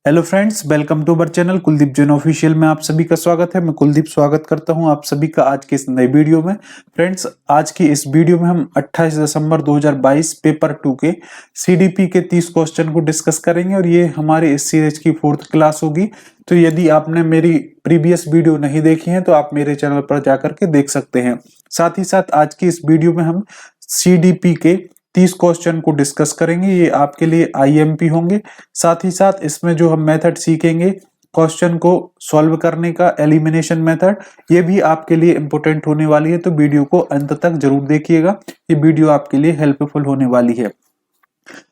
Hello friends, welcome to our channel Kuldeep Jain official में आप सभी का स्वागत है। मैं कुलदीप स्वागत करता हूं आप सभी का आज के इस नए वीडियो में। फ्रेंड्स, आज की इस वीडियो में हम 28 दिसंबर 2022 पेपर 2 के सीडीपी के 30 क्वेश्चन को डिस्कस करेंगे और ये हमारे इस सीरीज की 4th क्लास होगी। तो यदि आपने मेरी प्रीवियस वीडियो नहीं देखी है तो आप मेरे चैनल पर जाकर के देख सकते हैं। साथ ही साथ आज की इस वीडियो में हम सीडीपी के 30 क्वेश्चन को डिस्कस करेंगे। ये आपके लिए आईएमपी होंगे। साथ ही साथ इसमें जो हम मेथड सीखेंगे क्वेश्चन को सॉल्व करने का, एलिमिनेशन मेथड, ये भी आपके लिए इंपॉर्टेंट होने वाली है। तो वीडियो को अंत तक जरूर देखिएगा, ये वीडियो आपके लिए हेल्पफुल होने वाली है।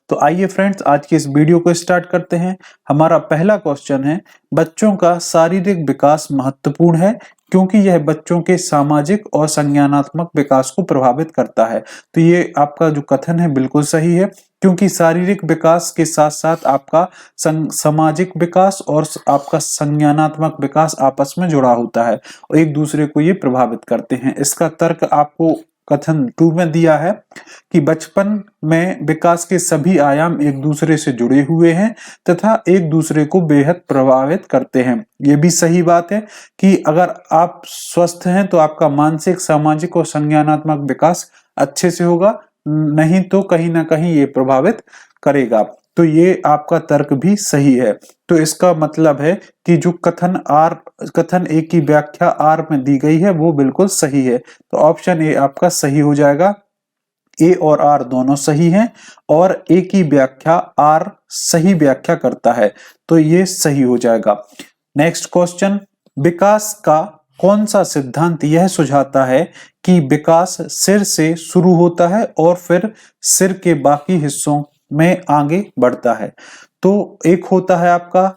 तो आइए फ्रेंड्स, आज की इस वीडियो को स्टार्ट करते हैं। हमारा पहला क्वेश्चन है, बच्चों का शारीरिक विकास महत्वपूर्ण है क्योंकि यह बच्चों के सामाजिक और संज्ञानात्मक विकास को प्रभावित करता है। तो ये आपका जो कथन है बिल्कुल सही है, क्योंकि शारीरिक विकास के साथ साथ आपका सामाजिक विकास और आपका संज्ञानात्मक विकास आपस में जुड़ा होता है और एक दूसरे को ये प्रभावित करते हैं। इसका तर्क आपको कथन 2 में दिया है कि बचपन में विकास के सभी आयाम एक दूसरे से जुड़े हुए हैं तथा एक दूसरे को बेहद प्रभावित करते हैं। ये भी सही बात है कि अगर आप स्वस्थ हैं तो आपका मानसिक, सामाजिक और संज्ञानात्मक विकास अच्छे से होगा, नहीं तो कहीं ना कहीं ये प्रभावित करेगा। तो ये आपका तर्क भी सही है। तो इसका मतलब है कि जो कथन ए की व्याख्या आर में दी गई है वो बिल्कुल सही है। तो ऑप्शन ए आपका सही हो जाएगा। ए और आर दोनों सही हैं और ए की व्याख्या आर सही व्याख्या करता है, तो ये सही हो जाएगा। नेक्स्ट क्वेश्चन, विकास का कौन सा सिद्धांत यह सुझाता है कि विकास सिर से शुरू होता है और फिर सिर के बाकी हिस्सों में आगे बढ़ता है? तो एक होता है आपका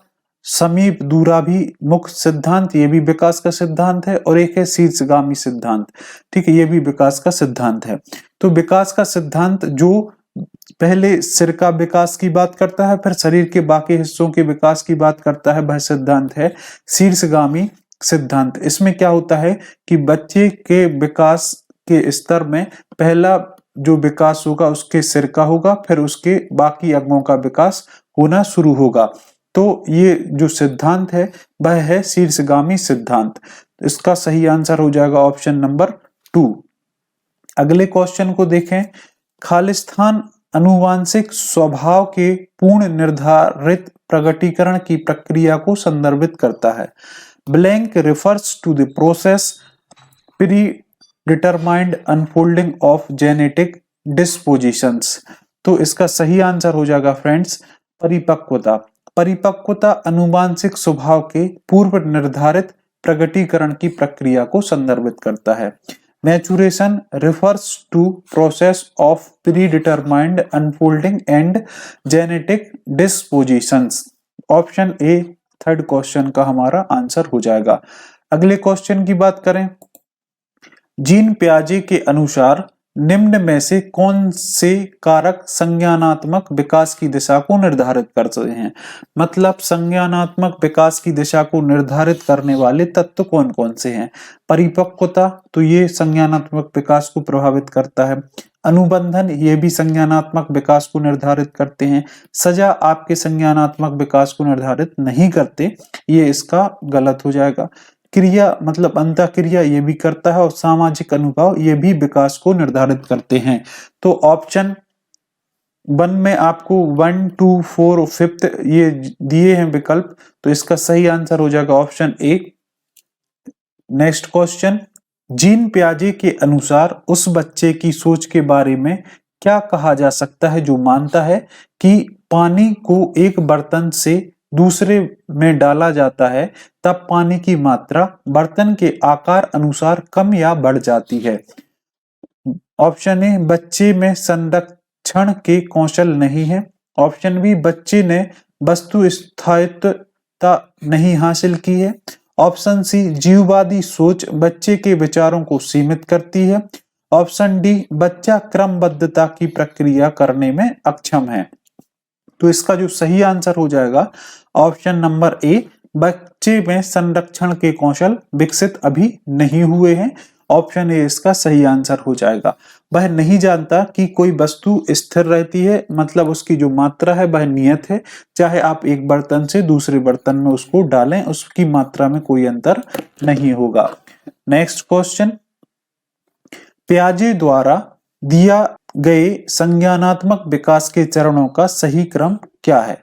समीप दूराभिमुख सिद्धांत, ये भी विकास का सिद्धांत है, और एक है शीर्षगामी सिद्धांत। ठीक है, ये भी विकास का सिद्धांत है। तो विकास का सिद्धांत जो पहले सिर का विकास की बात करता है, फिर शरीर के बाकी हिस्सों के विकास की बात करता है, वह सिद्धांत है शीर्षगामी सिद्धांत। इसमें क्या होता है कि बच्चे के विकास के स्तर में पहला जो विकास होगा उसके सिर का होगा, फिर उसके बाकी अंगों का विकास होना शुरू होगा। तो ये जो सिद्धांत है वह है शीर्षगामी सिद्धांत। इसका सही आंसर हो जाएगा ऑप्शन नंबर 2। अगले क्वेश्चन को देखें, खालिस्तान अनुवांशिक स्वभाव के पूर्ण निर्धारित प्रकटीकरण की प्रक्रिया को संदर्भित करता है। Blank refers to the process predetermined unfolding of genetic dispositions. तो इसका सही आंसर हो जाएगा फ्रेंड्स परिपक्वता। परिपक्वता अनुवांशिक स्वभाव के पूर्व निर्धारित प्रकटीकरण की प्रक्रिया को संदर्भित करता है। Maturation refers to process of predetermined unfolding and genetic dispositions। Option A third question का हमारा आंसर हो जाएगा। अगले क्वेश्चन की बात करें, जीन पियाजे के अनुसार निम्न में से कौन से कारक संज्ञानात्मक विकास की दिशा को निर्धारित करते हैं? मतलब संज्ञानात्मक विकास की दिशा को निर्धारित करने वाले तत्व कौन कौन से हैं? परिपक्वता, तो ये संज्ञानात्मक विकास को प्रभावित करता है। अनुबंधन, ये भी संज्ञानात्मक विकास को निर्धारित करते हैं। सजा आपके संज्ञानात्मक विकास को निर्धारित नहीं करते, ये इसका गलत हो जाएगा। क्रिया मतलब अंतःक्रिया, ये भी करता है, और सामाजिक अनुभव ये भी विकास को निर्धारित करते हैं। तो ऑप्शन 1 में आपको 1, 2, 4 और 5 ये दिए हैं विकल्प, तो इसका सही आंसर हो जाएगा option A. Next question, Jean पियाजे के अनुसार उस बच्चे की सोच के बारे में क्या कहा जा सकता है जो मानता है कि पानी को एक बर्तन से दूसरे में डाला जाता है तब पानी की मात्रा बर्तन के आकार अनुसार कम या बढ़ जाती है? ऑप्शन ए, बच्चे में संरक्षण के कौशल नहीं है। ऑप्शन बी, बच्चे ने वस्तु स्थायित्वता नहीं हासिल की है। ऑप्शन सी, जीववादी सोच बच्चे के विचारों को सीमित करती है। ऑप्शन डी, बच्चा क्रमबद्धता की प्रक्रिया करने में अक्षम है। तो इसका जो सही आंसर हो जाएगा ऑप्शन नंबर ए, बच्चे में संरक्षण के कौशल विकसित अभी नहीं हुए हैं ऑप्शन ए इसका सही आंसर हो जाएगा। वह नहीं जानता कि कोई वस्तु स्थिर रहती है, मतलब उसकी जो मात्रा है वह नियत है, चाहे आप एक बर्तन से दूसरे बर्तन में उसको डालें, उसकी मात्रा में कोई अंतर नहीं होगा। नेक्स्ट क्वेश्चन, पियाजे द्वारा दिया गए संज्ञानात्मक विकास के चरणों का सही क्रम क्या है?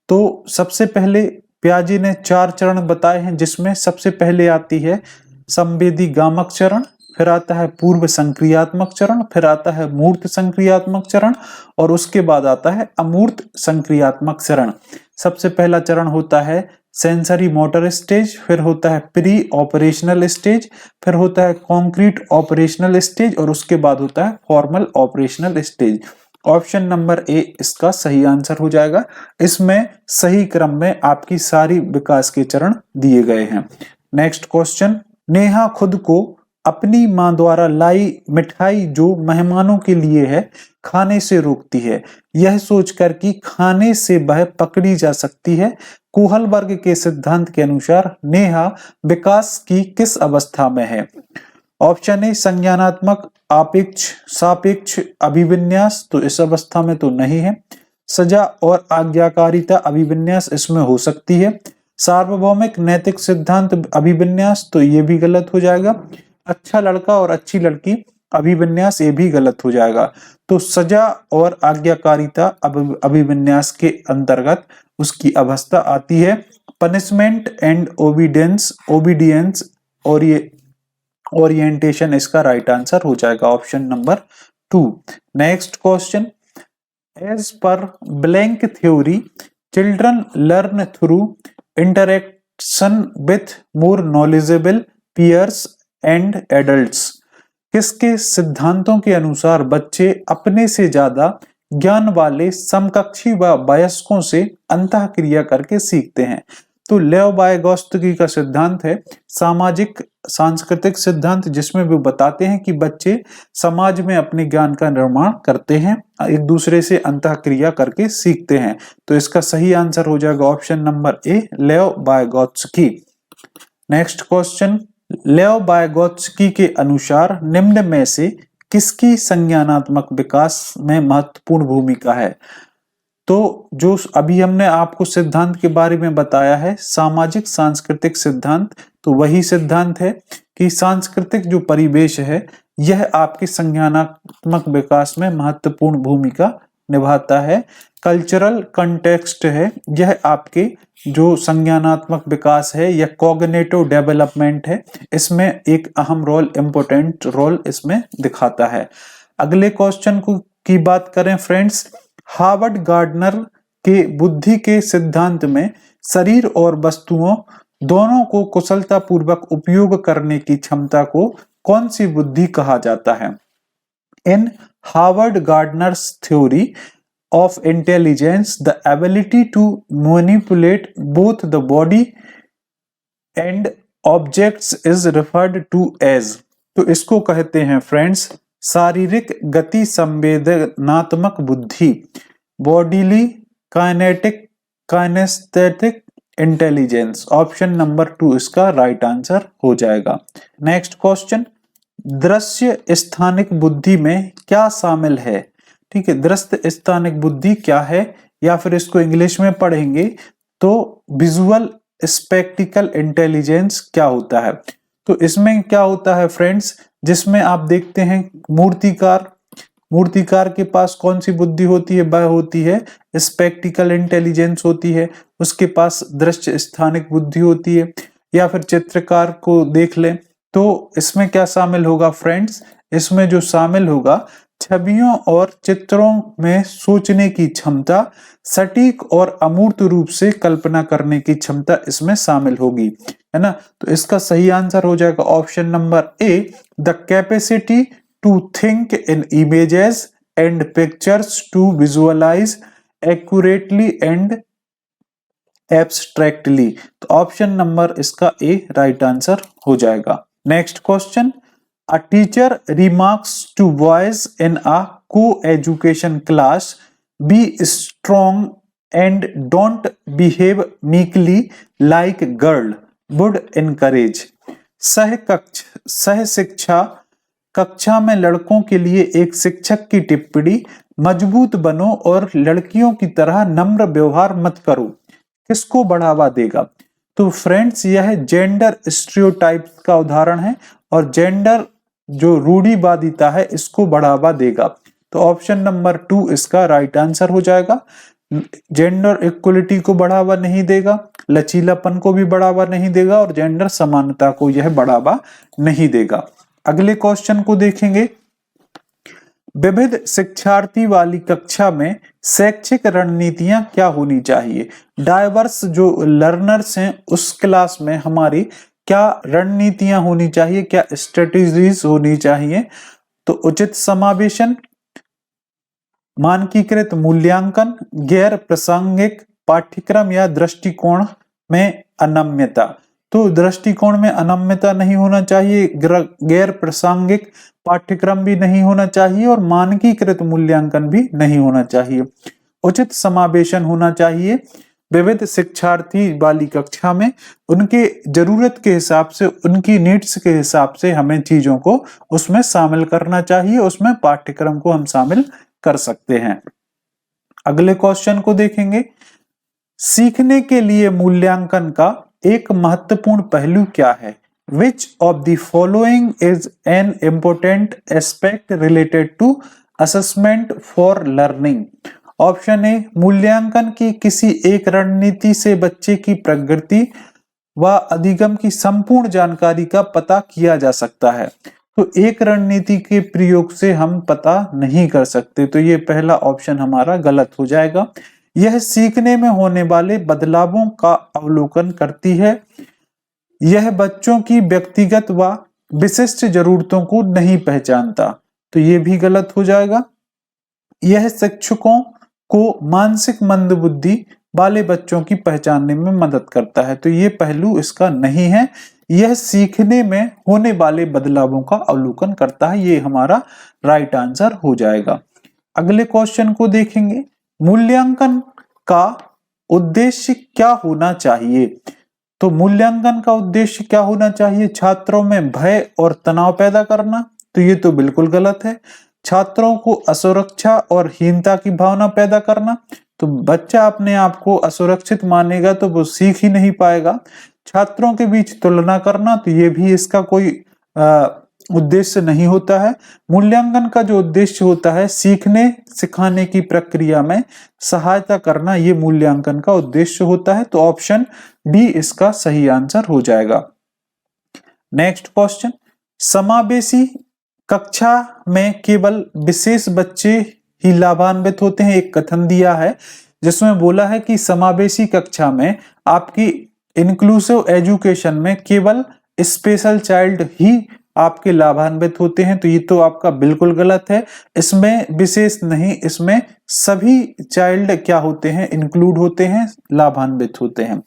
तो सबसे पहले पियाजे ने 4 चरण बताए हैं, जिसमें सबसे पहले आती है संवेदी गामक चरण, फिर आता है पूर्व संक्रियात्मक चरण, फिर आता है मूर्त संक्रियात्मक चरण और उसके बाद आता है अमूर्त संक्रियात्मक चरण। सबसे पहला चरण होता है सेंसरी मोटर स्टेज, फिर होता है प्री ऑपरेशनल स्टेज, फिर होता है कॉन्क्रीट ऑपरेशनल स्टेज और उसके बाद होता है formal operational stage. Option number ए इसका सही आंसर हो जाएगा। इसमें सही क्रम में आपकी सारी विकास के चरण दिए गए हैं। नेक्स्ट क्वेश्चन, नेहा खुद को अपनी मां द्वारा लाई मिठाई जो मेहमानों के लिए है खाने से रोकती है, यह सोचकर कि खाने से वह पकड़ी जा सकती है। कोहलबर्ग के सिद्धांत के अनुसार नेहा विकास की किस अवस्था में है? ऑप्शन ए संज्ञानात्मक आपेक्ष सापेक्ष अभिविन्यास, तो इस अवस्था में तो नहीं है। सजा और आज्ञाकारिता अभिविन्यास इसमें हो सकती है। सार्वभौमिक नैतिक सिद्धांत अभिविन्यास, तो ये भी गलत हो जाएगा। अच्छा लड़का और अच्छी लड़की अभिविन्यास, ये भी गलत हो जाएगा। तो सजा और आज्ञाकारिता अभिविन्यास के अंतर्गत उसकी अवस्था आती है पनिशमेंट एंड ओबीडियंस और ये ओरिएंटेशन इसका राइट आंसर हो जाएगा, option number 2। Next question, as per blank theory children learn through interaction with more knowledgeable peers and adults. किसके सिद्धांतों के अनुसार बच्चे अपने से ज्यादा ज्ञान वाले समकक्षी व वयस्कों से अंतःक्रिया करके सीखते हैं? तो लेव वाइगोत्स्की का सिद्धांत है सामाजिक सांस्कृतिक सिद्धांत, जिसमें वो बताते हैं कि बच्चे समाज में अपने ज्ञान का निर्माण करते हैं, एक दूसरे से अंतःक्रिया करके सीखते हैं। तो इसका सही आंसर हो जाएगा ऑप्शन नंबर ए, लेव वाइगोत्स्की। नेक्स्ट क्वेश्चन, लेव वाइगोत्स्की के अनुसार निम्न में से किसकी संज्ञानात्मक विकास में महत्वपूर्ण भूमिका है? तो जो अभी हमने आपको सिद्धांत के बारे में बताया है सामाजिक सांस्कृतिक सिद्धांत, तो वही सिद्धांत है कि सांस्कृतिक जो परिवेश है यह आपके संज्ञानात्मक विकास में महत्वपूर्ण भूमिका निभाता है। कल्चरल कंटेक्स्ट है, यह आपके जो संज्ञानात्मक विकास है या कॉग्निटिव डेवलपमेंट है, इसमें एक अहम रोल, इंपॉर्टेंट रोल इसमें दिखाता है। अगले क्वेश्चन की बात करें फ्रेंड्स, हार्वर्ड गार्डनर के बुद्धि के सिद्धांत में शरीर और वस्तुओं दोनों को कुशलता पूर्वक उपयोग करने की क्षमता को कौन सी बुद्धि कहा जाता है? इन Harvard Gardner's theory of intelligence, the ability to manipulate both the body and objects is referred to as, तो इसको कहते हैं फ्रेंड्स शारीरिक गति संवेदनात्मक बुद्धि, bodily kinetic kinesthetic intelligence. Option number 2 इसका राइट आंसर हो जाएगा। नेक्स्ट क्वेश्चन, दृश्य स्थानिक बुद्धि में क्या शामिल है? ठीक है, दृश्य स्थानिक बुद्धि क्या है, या फिर इसको इंग्लिश में पढ़ेंगे तो विजुअल स्पेक्टिकल इंटेलिजेंस क्या होता है? तो इसमें क्या होता है फ्रेंड्स, जिसमें आप देखते हैं मूर्तिकार के पास कौन सी बुद्धि होती है? वह होती है स्पेक्टिकल इंटेलिजेंस होती है, उसके पास दृश्य स्थानिक बुद्धि होती है। या फिर चित्रकार को देख लें तो इसमें क्या शामिल होगा फ्रेंड्स, इसमें जो शामिल होगा छवियों और चित्रों में सोचने की क्षमता, सटीक और अमूर्त रूप से कल्पना करने की क्षमता इसमें शामिल होगी, है ना। तो इसका सही आंसर हो जाएगा option number A, the capacity to think in images and pictures to visualize accurately and abstractly. तो ऑप्शन नंबर इसका ए राइट आंसर हो जाएगा। Next question, a teacher remarks to boys in a co-education class, be strong and don't behave meekly like girl would encourage। सह शिक्षा, कक्षा में लड़कों के लिए एक शिक्षक की टिप्पणी, मजबूत बनो और लड़कियों की तरह नम्र व्यवहार मत करो, किसको बढ़ावा देगा? तो फ्रेंड्स यह जेंडर स्टीरियोटाइप्स का उदाहरण है और जेंडर जो रूढ़िवादिता है इसको बढ़ावा देगा। तो ऑप्शन नंबर 2 इसका राइट आंसर हो जाएगा। जेंडर इक्वलिटी को बढ़ावा नहीं देगा, लचीलापन को भी बढ़ावा नहीं देगा और जेंडर समानता को यह बढ़ावा नहीं देगा। अगले क्वेश्चन को देखेंगे। विविध शिक्षार्थी वाली कक्षा में शैक्षिक रणनीतियां क्या होनी चाहिए? डाइवर्स जो लर्नर्स हैं उस क्लास में हमारी क्या रणनीतियां होनी चाहिए, क्या स्ट्रेटेजीज होनी चाहिए? तो उचित समावेशन, मानकीकृत मूल्यांकन, गैर प्रासंगिक पाठ्यक्रम या दृष्टिकोण में अनम्यता। तो दृष्टिकोण में अनम्यता नहीं होना चाहिए, गैर प्रासंगिक पाठ्यक्रम भी नहीं होना चाहिए और मानकीकृत मूल्यांकन भी नहीं होना चाहिए। उचित समावेशन होना चाहिए। विविध शिक्षार्थी वाली कक्षा में उनके जरूरत के हिसाब से, उनकी नीड्स के हिसाब से हमें चीजों को उसमें शामिल करना चाहिए, उसमें पाठ्यक्रम को हम शामिल कर सकते हैं। अगले क्वेश्चन को देखेंगे। सीखने के लिए मूल्यांकन का एक महत्वपूर्ण पहलू क्या है? Which of the following is an important aspect related to assessment for learning? Option A, मूल्यांकन की किसी एक रणनीति से बच्चे की प्रगति व अधिगम की संपूर्ण जानकारी का पता किया जा सकता है। तो एक रणनीति के प्रयोग से हम पता नहीं कर सकते, तो ये पहला ऑप्शन हमारा गलत हो जाएगा। यह सीखने में होने वाले बदलावों का अवलोकन करती है। यह बच्चों की व्यक्तिगत व विशिष्ट जरूरतों को नहीं पहचानता, तो ये भी गलत हो जाएगा। यह शिक्षकों को मानसिक मंदबुद्धि वाले बच्चों की पहचानने में मदद करता है, तो ये पहलू इसका नहीं है। यह सीखने में होने वाले बदलावों का अवलोकन करता है, ये हमारा राइट आंसर हो जाएगा। अगले क्वेश्चन को देखेंगे। मूल्यांकन का उद्देश्य क्या होना चाहिए? तो मूल्यांकन का उद्देश्य क्या होना चाहिए? छात्रों में भय और तनाव पैदा करना, तो ये तो बिल्कुल गलत है। छात्रों को असुरक्षा और हीनता की भावना पैदा करना, तो बच्चा अपने आप को असुरक्षित मानेगा तो वो सीख ही नहीं पाएगा। छात्रों के बीच तुलना करना, तो ये भी इसका कोई उद्देश्य नहीं होता है। मूल्यांकन का जो उद्देश्य होता है सीखने सिखाने की प्रक्रिया में सहायता करना, ये मूल्यांकन का उद्देश्य होता है। तो ऑप्शन डी इसका सही आंसर हो जाएगा। Next question. समावेशी कक्षा में केवल विशेष बच्चे ही लाभान्वित होते हैं। एक कथन दिया है जिसमें बोला है कि समावेशी कक्षा में आपकी इंक्लूसिव एजुकेशन में केवल स्पेशल चाइल्ड ही आपके लाभान्वित होते हैं, तो ये तो आपका बिल्कुल गलत है। इसमें विशेष नहीं, इसमें सभी चाइल्ड क्या होते हैं? इंक्लूड होते हैं, लाभान्वित होते हैं।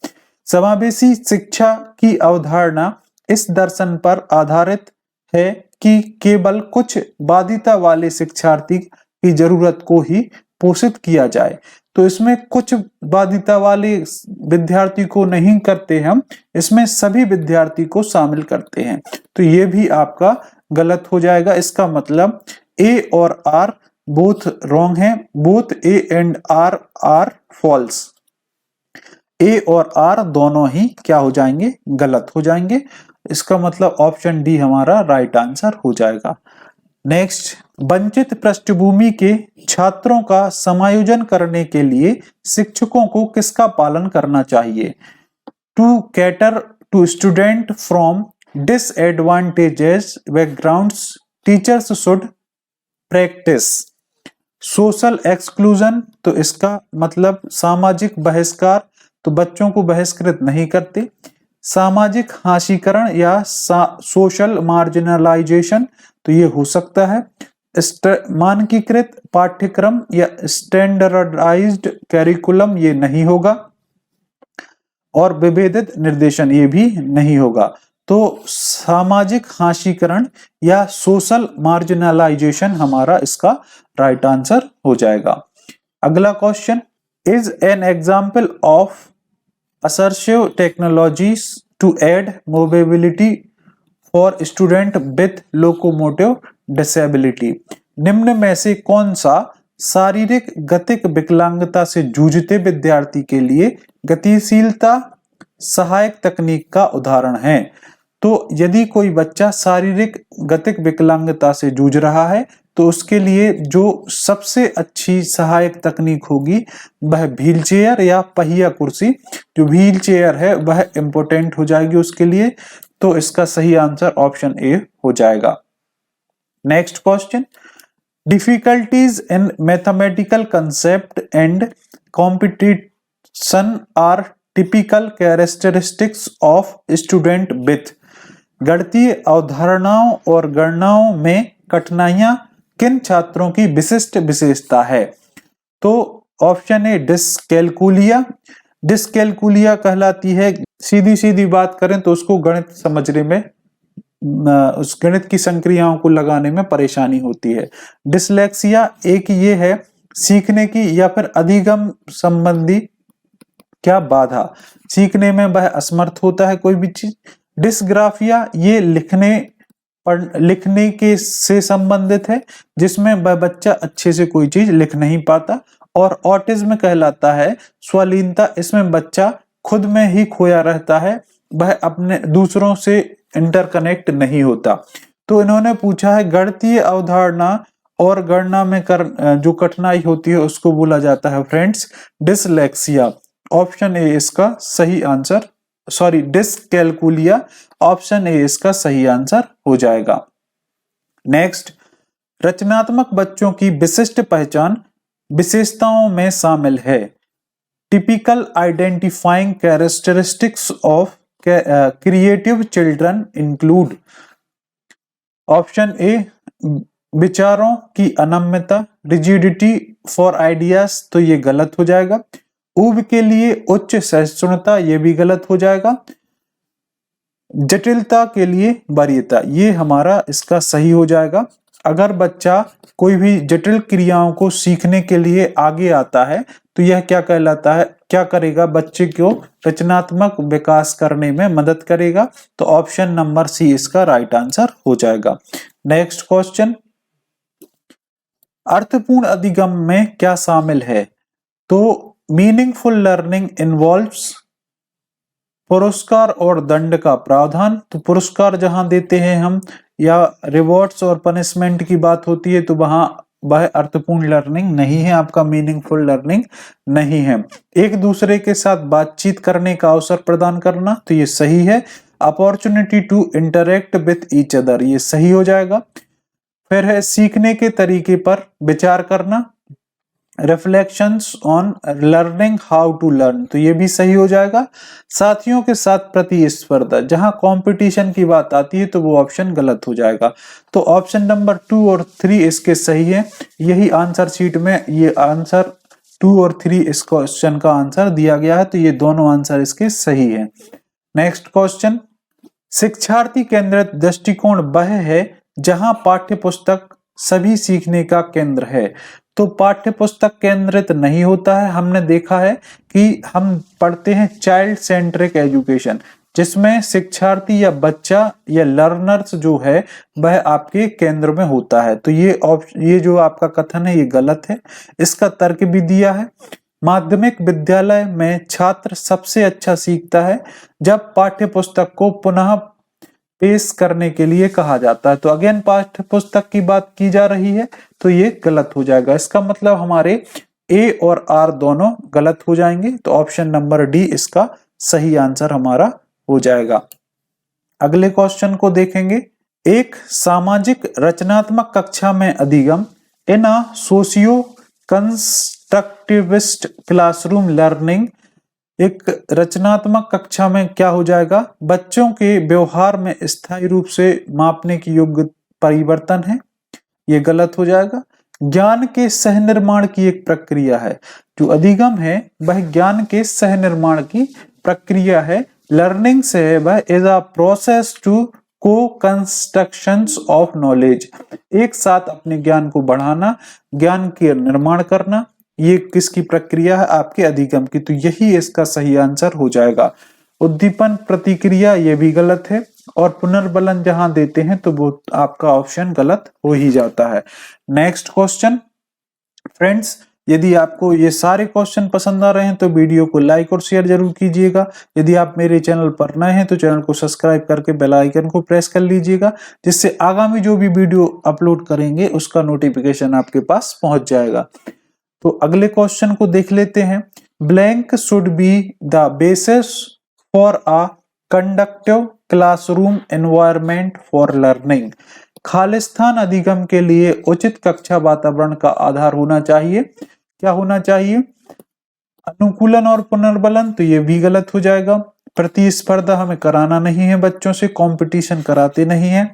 समावेशी शिक्षा की अवधारणा इस दर्शन पर आधारित है कि केवल कुछ बाधिता वाले शिक्षार्थी की जरूरत को ही पोषित किया जाए, तो इसमें कुछ बाधिता वाले विद्यार्थी को नहीं करते हम, इसमें सभी विद्यार्थी को शामिल करते हैं, तो ये भी आपका गलत हो जाएगा। इसका मतलब ए और आर बोथ रॉन्ग है, both A and R are false. A और आर दोनों ही क्या हो जाएंगे? गलत हो जाएंगे। इसका मतलब ऑप्शन डी हमारा राइट आंसर हो जाएगा। नेक्स्ट, वंचित पृष्ठभूमि के छात्रों का समायोजन करने के लिए शिक्षकों को किसका पालन करना चाहिए? To cater to student from disadvantages backgrounds, teachers should practice social exclusion, तो इसका मतलब सामाजिक बहिष्कार, तो बच्चों को बहिष्कृत नहीं करते। सामाजिक हाशीकरण या सोशल मार्जिनलाइजेशन, तो ये हो सकता है। मानकीकृत पाठ्यक्रम या स्टैंडर्डाइज्ड कैरिकुलम, ये नहीं होगा। और विभेदित निर्देशन, ये भी नहीं होगा। तो सामाजिक हाशीकरण या सोशल मार्जिनलाइजेशन हमारा इसका राइट आंसर हो जाएगा। अगला question, is an example of assertive technologies to add mobility for student with locomotive disability. निम्न में से कौन सा शारीरिक गतिक विकलांगता से जूझते विद्यार्थी के लिए गतिशीलता सहायक तकनीक का उदाहरण है? तो यदि कोई बच्चा शारीरिक गतिक विकलांगता से जूझ रहा है तो उसके लिए जो सबसे अच्छी सहायक तकनीक होगी वह व्हील चेयर या पहिया कुर्सी। जो व्हील चेयर है वह इंपॉर्टेंट हो जाएगी उसके लिए, तो इसका सही आंसर ऑप्शन ए हो जाएगा। Next question, difficulties in mathematical concept and competition are typical characteristics of student with. गणितीय अवधारणाओं और गणनाओं में कठिनाइयां किन छात्रों की विशिष्ट विशेषता है? तो ऑप्शन ए डिसकैलकुलिया। डिसकैलकुलिया कहलाती है, सीधी सीधी बात करें तो उसको गणित समझने में, उस गणित की संक्रियाओं को लगाने में परेशानी होती है। डिसलेक्सिया एक ये है सीखने की या फिर अधिगम संबंधी क्या बाधा, सीखने में वह असमर्थ होता है कोई भी चीज। डिसग्राफिया ये लिखने के से संबंधित है, जिसमें वह बच्चा अच्छे से कोई चीज लिख नहीं पाता। और ऑटिज्म कहलाता है स्वलीनता, इसमें बच्चा खुद में ही खोया रहता है, वह अपने दूसरों से इंटरकनेक्ट नहीं होता। तो इन्होंने पूछा है गणितीय अवधारणा और गणना में जो कठिनाई होती है उसको बोला जाता है फ्रेंड्स डिसलेक्सिया। ऑप्शन ए इसका सही answer, sorry dyscalculia, option A इसका सही आंसर हो जाएगा। नेक्स्ट, रचनात्मक बच्चों की विशिष्ट पहचान विशेषताओं में शामिल है। Typical identifying characteristics of creative children include. Option A विचारों की अनम्यता, रिजिडिटी फॉर आइडियाज, तो ये गलत हो जाएगा। ऊब के लिए उच्च सहिष्णुता, ये भी गलत हो जाएगा। जटिलता के लिए वरीयता, ये हमारा इसका सही हो जाएगा। अगर बच्चा कोई भी जटिल क्रियाओं को सीखने के लिए आगे आता है तो यह क्या कहलाता है, क्या करेगा, बच्चे को रचनात्मक विकास करने में मदद करेगा। तो ऑप्शन नंबर सी इसका राइट आंसर हो जाएगा। नेक्स्ट क्वेश्चन, अर्थपूर्ण अधिगम में क्या शामिल है? तो मीनिंगफुल लर्निंग इन्वॉल्व्स पुरस्कार और दंड का प्रावधान। तो पुरस्कार जहां देते हैं हम या रिवॉर्ड्स और पनिशमेंट की बात होती है तो वहां वह अर्थपूर्ण लर्निंग नहीं है, आपका मीनिंगफुल लर्निंग नहीं है। एक दूसरे के साथ बातचीत करने का अवसर प्रदान करना, तो ये सही है। Opportunity to interact with each other, ये सही हो जाएगा। फिर है सीखने के तरीके पर विचार करना, reflections on learning how to learn, तो ये भी सही हो जाएगा। साथियों के साथ प्रतिस्पर्धा, जहां कंपटीशन की बात आती है तो वो ऑप्शन गलत हो जाएगा। तो ऑप्शन नंबर 2 और 3 इसके सही है। यही आंसर शीट में ये आंसर 2 और 3 इस क्वेश्चन का आंसर दिया गया है, तो ये दोनों आंसर इसके सही है। नेक्स्ट क्वेश्चन, शिक्षार्थी केंद्रित दृष्टिकोण वह है जहां पाठ्य पुस्तक सभी सीखने का केंद्र है। तो पाठ्य पुस्तक केंद्रित नहीं होता है। हमने देखा है कि हम पढ़ते हैं चाइल्ड सेंट्रिक एजुकेशन, जिसमें शिक्षार्थी या बच्चा या लर्नर्स जो है वह आपके केंद्र में होता है। तो ये जो आपका कथन है ये गलत है। इसका तर्क भी दिया है। माध्यमिक विद्यालय में छात्र सबसे अच्छा सीखता है जब पाठ्य पुस्तक को पुनः पेश करने के लिए कहा जाता है। तो अगेन पाठ्य पुस्तक की बात की जा रही है, तो ये गलत हो जाएगा। इसका मतलब हमारे ए और आर दोनों गलत हो जाएंगे। तो ऑप्शन नंबर डी इसका सही आंसर हमारा हो जाएगा। अगले क्वेश्चन को देखेंगे, एक सामाजिक रचनात्मक कक्षा में अधिगम इन अ सोशियो कंस्ट्रक्टिविस्ट क्लासरूम लर्निंग। एक रचनात्मक कक्षा में क्या हो जाएगा, बच्चों के व्यवहार में स्थायी रूप से मापने की योग्य परिवर्तन है, ये गलत हो जाएगा। ज्ञान के सहनिर्माण की एक प्रक्रिया है। जो अधिगम है वह ज्ञान के सहनिर्माण की प्रक्रिया है। लर्निंग से है वह इज अ प्रोसेस टू को कंस्ट्रक्शंस ऑफ नॉलेज, एक साथ अपने ज्ञान को बढ़ाना, ज्ञान के निर्माण करना, ये किसकी प्रक्रिया है, आपके अधिगम की। तो यही इसका सही आंसर हो जाएगा। उद्दीपन प्रतिक्रिया ये भी गलत है। और पुनर्बलन जहां देते हैं तो वो आपका ऑप्शन गलत हो ही जाता है। नेक्स्ट क्वेश्चन फ्रेंड्स, यदि आपको ये सारे क्वेश्चन पसंद आ रहे हैं तो वीडियो को लाइक और शेयर जरूर कीजिएगा। यदि आप मेरे चैनल पर नए हैं तो चैनल को सब्सक्राइब करके बेल आइकन को प्रेस कर लीजिएगा, जिससे आगामी जो भी वीडियो अपलोड करेंगे उसका नोटिफिकेशन आपके पास पहुंच जाएगा। तो अगले क्वेश्चन को देख लेते हैं। Blank should be the basis for a conductive classroom environment for learning. Khalistan अधिगम के लिए उचित कक्षा वातावरण का आधार होना चाहिए। क्या होना चाहिए? अनुकूलन और पुनर्बलन, तो ये भी गलत हो जाएगा। प्रतिस्पर्धा हमें कराना नहीं है, बच्चों से कंपटीशन कराते नहीं है।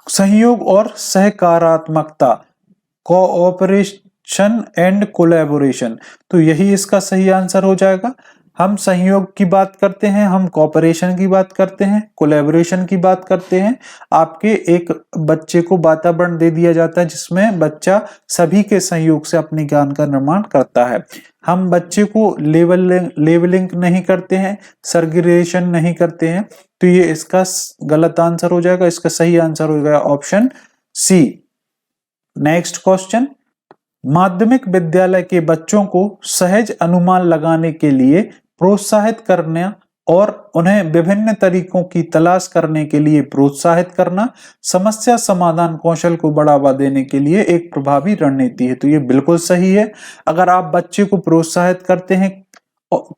सहयोग और सहकारात्मकता, कोऑपरेशन एंड कोलैबोरेशन, तो यही इसका सही आंसर हो जाएगा। हम सहयोग की बात करते हैं, हम कोऑपरेशन की बात करते हैं, कोलैबोरेशन की बात करते हैं। आपके एक बच्चे को वातावरण दे दिया जाता है जिसमें बच्चा सभी के सहयोग से अपने ज्ञान का निर्माण करता है। हम बच्चे को लेवलिंग नहीं करते हैं, सेग्रीगेशन नहीं करते हैं, तो ये इसका गलत आंसर हो जाएगा। इसका सही आंसर हो गया ऑप्शन सी। नेक्स्ट क्वेश्चन, माध्यमिक विद्यालय के बच्चों को सहज अनुमान लगाने के लिए प्रोत्साहित करना और उन्हें विभिन्न तरीकों की तलाश करने के लिए प्रोत्साहित करना समस्या समाधान कौशल को बढ़ावा देने के लिए एक प्रभावी रणनीति है। तो ये बिल्कुल सही है। अगर आप बच्चे को प्रोत्साहित करते हैं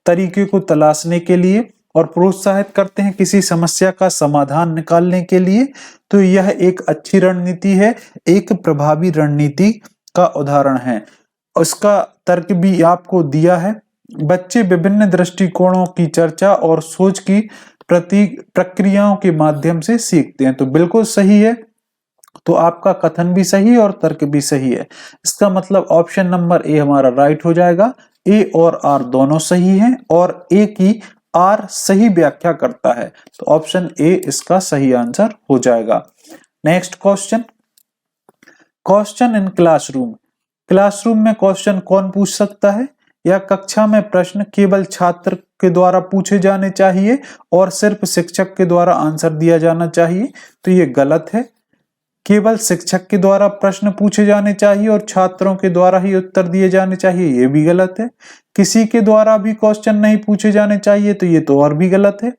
तरीके को तलाशने के लिए और प्रोत्साहित करते हैं किसी समस्या का समाधान निकालने के लिए, तो यह एक अच्छी रणनीति है, एक प्रभावी रणनीति का उदाहरण है। उसका तर्क भी आपको दिया है। बच्चे विभिन्न दृष्टिकोणों की चर्चा और सोच की प्रक्रियाओं के माध्यम से सीखते हैं। तो बिल्कुल सही है। तो आपका कथन भी सही है और तर्क भी सही है। इसका मतलब ऑप्शन नंबर ए हमारा राइट हो जाएगा। ए और आर दोनों सही हैं और ए की आर सही व्याख्या करता है, तो ऑप्शन ए इसका सही आंसर हो जाएगा। Next question, question in classroom. Classroom में क्वेश्चन कौन पूछ सकता है? या कक्षा में प्रश्न केवल छात्र के द्वारा पूछे जाने चाहिए और सिर्फ शिक्षक के द्वारा आंसर दिया जाना चाहिए? तो ये गलत है। केवल शिक्षक के द्वारा प्रश्न पूछे जाने चाहिए और छात्रों के द्वारा ही उत्तर दिए जाने चाहिए, ये भी गलत है। किसी के द्वारा भी क्वेश्चन नहीं पूछे जाने चाहिए, तो ये तो और भी गलत है।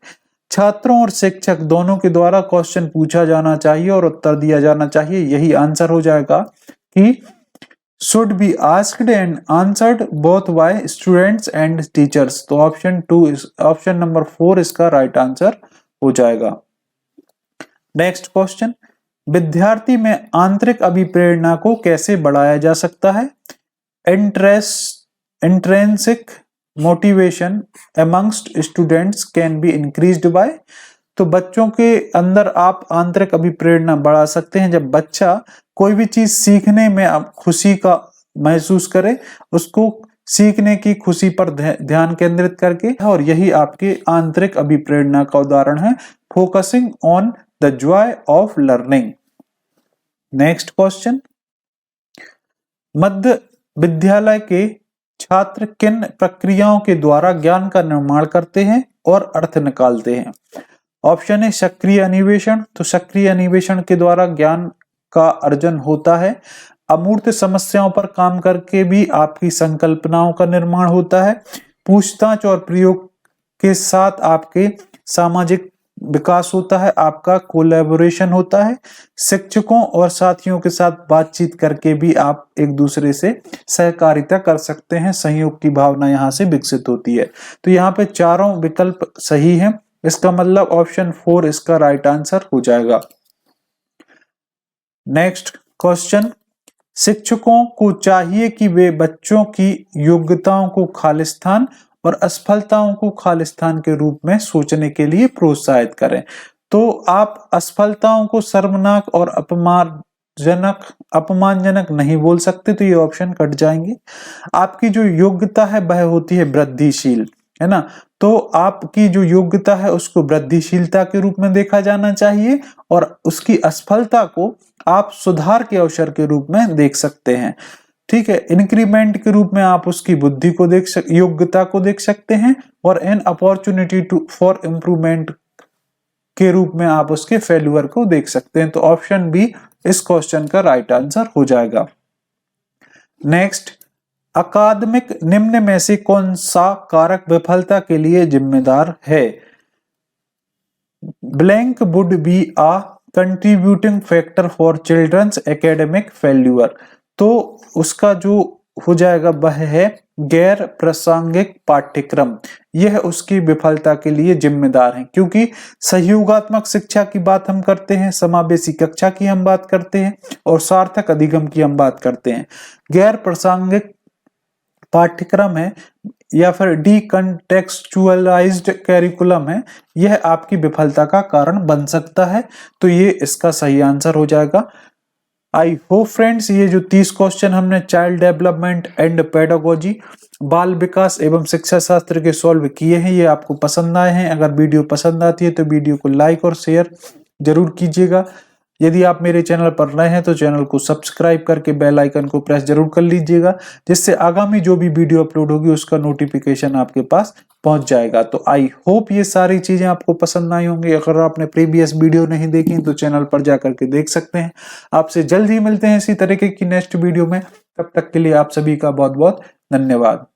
छात्रों और शिक्षक दोनों के द्वारा क्वेश्चन पूछा जाना चाहिए और उत्तर दिया जाना चाहिए, यही आंसर हो जाएगा कि should be asked and answered both by students and teachers। तो ऑप्शन नंबर 4 इसका राइट आंसर हो जाएगा। नेक्स्ट क्वेश्चन, विद्यार्थी में आंतरिक अभिप्रेरणा को कैसे बढ़ाया जा सकता है? Intrinsic motivation amongst students can be increased by। तो बच्चों के अंदर आप आंतरिक अभिप्रेरणा बढ़ा सकते हैं जब बच्चा कोई भी चीज सीखने में खुशी का महसूस करे, उसको सीखने की खुशी पर ध्यान केंद्रित करके, और यही आपके आंतरिक अभिप्रेरणा का उदाहरण है, focusing on the joy of learning. Next question, मध्य विद्यालय के छात्र किन प्रक्रियाओं के द्वारा ज्ञान का निर्माण करते हैं और अर्थ निकालते हैं? ऑप्शन है सक्रिय अन्वेषण, तो सक्रिय अन्वेषण के द्वारा ज्ञान का अर्जन होता है। अमूर्त समस्याओं पर काम करके भी आपकी संकल्पनाओं का निर्माण होता है। पूछताछ और प्रयोग के साथ आपके सामाजिक विकास होता है, आपका कोलैबोरेशन होता है। शिक्षकों और साथियों के साथ बातचीत करके भी आप एक दूसरे से सहकारिता कर सकते हैं, सहयोग की भावना यहाँ से विकसित होती है। तो यहाँ पे चारों विकल्प सही हैं, इसका मतलब ऑप्शन 4 इसका राइट आंसर हो जाएगा। नेक्स्ट क्वेश्चन, शिक्षकों को चाहिए कि वे बच्चों की योग्यताओं को खालिस्तान और असफलताओं को खालिस्तान के रूप में सोचने के लिए प्रोत्साहित करें। तो आप असफलताओं को शर्मनाक और अपमानजनक नहीं बोल सकते, तो ये ऑप्शन कट जाएंगे। आपकी जो योग्यता है वह होती है वृद्धिशील, है ना, तो आपकी जो योग्यता है उसको वृद्धिशीलता के रूप में देखा जाना चाहिए और उसकी असफलता को आप सुधार के अवसर के रूप में देख सकते हैं। ठीक है, इंक्रीमेंट के रूप में आप उसकी बुद्धि को योग्यता को देख सकते हैं और एन अपॉर्चुनिटी फॉर इम्प्रूवमेंट के रूप में आप उसके फेल्यूर को देख सकते हैं। तो ऑप्शन बी इस क्वेश्चन का राइट आंसर हो जाएगा। नेक्स्ट, अकादमिक निम्न में से कौन सा कारक विफलता के लिए जिम्मेदार है? Blank would be a contributing factor for children's academic failure. तो उसका जो हो जाएगा वह है गैर प्रासंगिक पाठ्यक्रम। यह उसकी विफलता के लिए जिम्मेदार है, क्योंकि सहयोगात्मक शिक्षा की बात हम करते हैं, समावेशी कक्षा की हम बात करते हैं और सार्थक अधिगम की हम बात करते हैं। गैर प्रासंगिक पाठ्यक्रम है या फिर डिकंटेक्चुअलाइज्ड कैरिकुलम है, यह आपकी विफलता का कारण बन सकता है। तो ये इसका सही आंसर हो जाएगा। आई होप फ्रेंड्स ये जो 30 क्वेश्चन हमने चाइल्ड डेवलपमेंट एंड पेडागोजी, बाल विकास एवं शिक्षा शास्त्र के सॉल्व किए हैं, ये आपको पसंद आए हैं। अगर वीडियो पसंद आती है तो वीडियो को लाइक और शेयर जरूर कीजिएगा। यदि आप मेरे चैनल पर नए हैं तो चैनल को सब्सक्राइब करके बेल आइकन को प्रेस जरूर कर लीजिएगा, जिससे आगामी जो भी वीडियो अपलोड होगी उसका नोटिफिकेशन आपके पास पहुंच जाएगा। तो आई होप ये सारी चीजें आपको पसंद आई होंगी। अगर आपने प्रीवियस वीडियो नहीं देखी तो चैनल पर जाकर के देख सकते हैं। आपसे जल्द ही मिलते हैं इसी तरीके की नेक्स्ट वीडियो में। तब तक के लिए आप सभी का बहुत बहुत धन्यवाद।